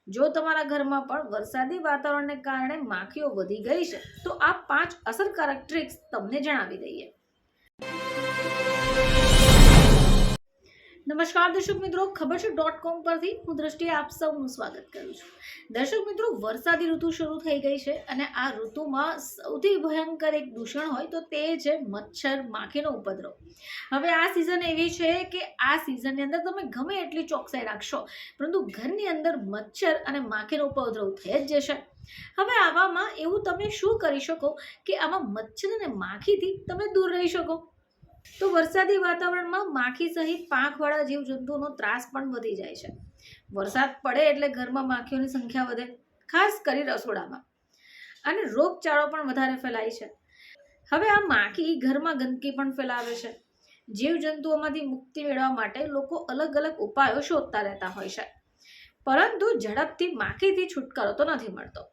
જો તમારા ઘરમાં પણ વરસાદી વાતાવરણને કારણે માખીઓ વધી ગઈ છે તો આ 5 અસરકારક ટ્રિક્સ તમને જણાવી દઈએ। નમસ્કાર દર્શક મિત્રો, ખબર છે .com પરથી હું દ્રષ્ટિએ આપ સૌનું સ્વાગત કરું છું। દર્શક મિત્રો, વરસાદી ઋતુ શરૂ થઈ ગઈ છે અને આ ઋતુમાં સૌથી ભયંકર એક દૂષણ હોય તો તે છે મચ્છર માખીનો ઉપદ્રવ। હવે આ સિઝન એવી છે કે આ સિઝનની અંદર તમે ગમે એટલી ચોકસાઈ રાખશો પરંતુ ઘરની અંદર મચ્છર અને માખીનો ઉપદ્રવ થઈ જ જશે। હવે આવામાં એવું તમે શું કરી શકો કે આમાં મચ્છર અને માખીથી તમે દૂર રહી શકો? તો વરસાદી વાતાવરણમાં માખી સહિત પાંખવાળા જીવજંતુઓનો ત્રાસ પણ વધી જાય છે। વરસાદ પડે એટલે ઘરમાં માખીઓની સંખ્યા વધે, ખાસ કરી રસોડામાં, અને રોગચાળો પણ વધારે ફેલાય છે। હવે આ માખી ઘરમાં ગંદકી પણ ફેલાવે છે। જીવજંતુઓમાંથી મુક્તિ મેળવવા માટે લોકો અલગ અલગ ઉપાયો શોધતા રહેતા હોય છે, પરંતુ ઝડપથી માખીથી છુટકારો તો નથી મળતો।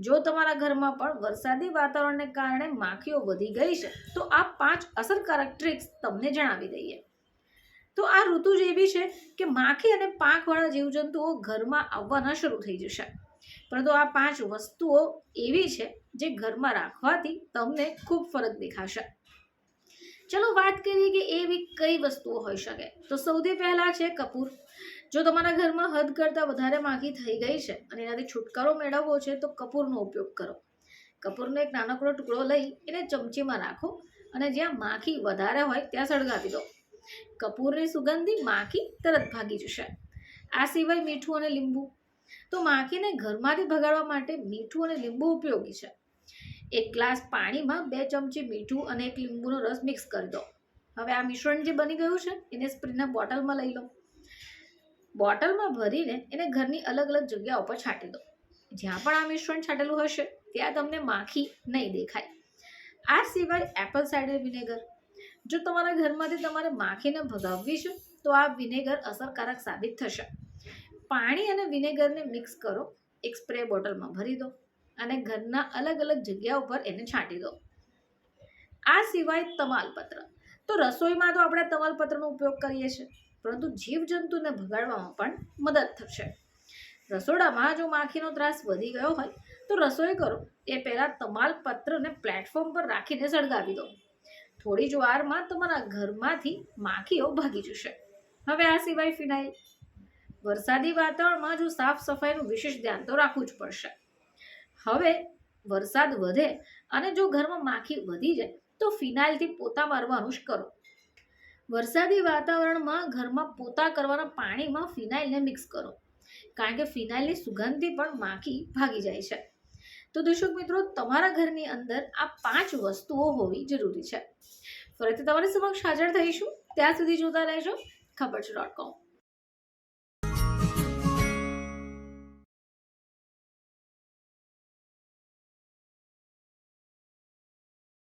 જો તમારા ઘરમાં પણ વરસાદી વાતાવરણને કારણે માખીઓ વધી ગઈ છે તો આ 5 અસરકારક ટ્રિક્સ તમને જણાવી દઈએ। તો આ ઋતુ જ એવી છે કે માખી અને પાંખવાળા જીવજંતુઓ ઘરમાં આવવાના શરૂ થઈ જશે, પરંતુ આ 5 વસ્તુઓ એવી છે જે ઘરમાં રાખવાથી તમને ખૂબ ફરક દેખાશે। ચલો વાત કરીએ કે એવી કઈ વસ્તુઓ હોઈ શકે। તો સૌથી પહેલા છે કપૂર। જો તમારા ઘરમાં હદ કરતાં વધારે માખી થઈ ગઈ છે અને એનાથી છુટકારો મેળવવો છે તો કપૂરનો ઉપયોગ કરો। કપૂરનો એક નાનકડો ટુકડો લઈ એને ચમચીમાં રાખો અને જ્યાં માખી વધારે હોય ત્યાં સળગાવી દો। કપૂરની સુગંધથી માખી તરત ભાગી જશે। આ સિવાય મીઠું અને લીંબુ। તો માખીને ઘરમાંથી ભગાડવા માટે મીઠું અને લીંબુ ઉપયોગી છે। એક ગ્લાસ પાણીમાં 2 ચમચી મીઠું અને 1 લીંબુનો રસ મિક્સ કરી દો। હવે આ મિશ્રણ જે બની ગયું છે એને સ્પ્રેના બોટલમાં લઈ લો। બોટલમાં ભરીને એને ઘરની અલગ અલગ જગ્યા ઉપર છાંટી દો। જ્યાં પણ આ મિશ્રણ છાંટેલું હશે ત્યાં તમને માખી નહીં દેખાય। આ સિવાય એપલ સાઇડર વિનેગર। જો તમારા ઘરમાંથી તમારે માખીને ભગાવવી છે તો આ વિનેગર અસરકારક સાબિત થશે। પાણી અને વિનેગરને મિક્સ કરો, એક સ્પ્રે બોટલમાં ભરી દો અને ઘરના અલગ અલગ જગ્યા ઉપર એને છાંટી દો। આ સિવાય તમાલપત્ર। તો રસોઈમાં તો આપણે તમાલપત્રનો ઉપયોગ કરીએ છીએ, પરંતુ જીવજંતુને ભગાડવામાં પણ મદદ થશે। રસોડામાં જો માખીનો ત્રાસ વધી ગયો હોય તો રસોઈ કરો એ પહેલાં તમાલપત્રને પ્લેટફોર્મ પર રાખીને સળગાવી દો। થોડી જ વારમાં તમારા ઘરમાંથી માખીઓ ભાગી જશે। હવે આ સિવાય ફિનાઇલ। વરસાદી વાતાવરણમાં જો સાફ સફાઈનું વિશેષ ધ્યાન તો રાખવું જ પડશે। હવે વરસાદ વધે અને જો ઘરમાં માખી વધી જાય તો ફિનાઇલથી પોતા મારવાનું જ કરો। વરસાદી વાતાવરણમાં ઘરમાં પોતા કરવાના પાણીમાં ફિનાઇલને મિક્સ કરો, કારણ કે ફિનાઇલની સુગંધથી પણ માખી ભાગી જાય છે। તો દર્શક મિત્રો, તમારા ઘરની અંદર આ 5 વસ્તુઓ હોવી જરૂરી છે। ફરીથી તમારી સમક્ષ હાજર થઈશું, ત્યાં સુધી જોતા રહેજો ખબર છે .com।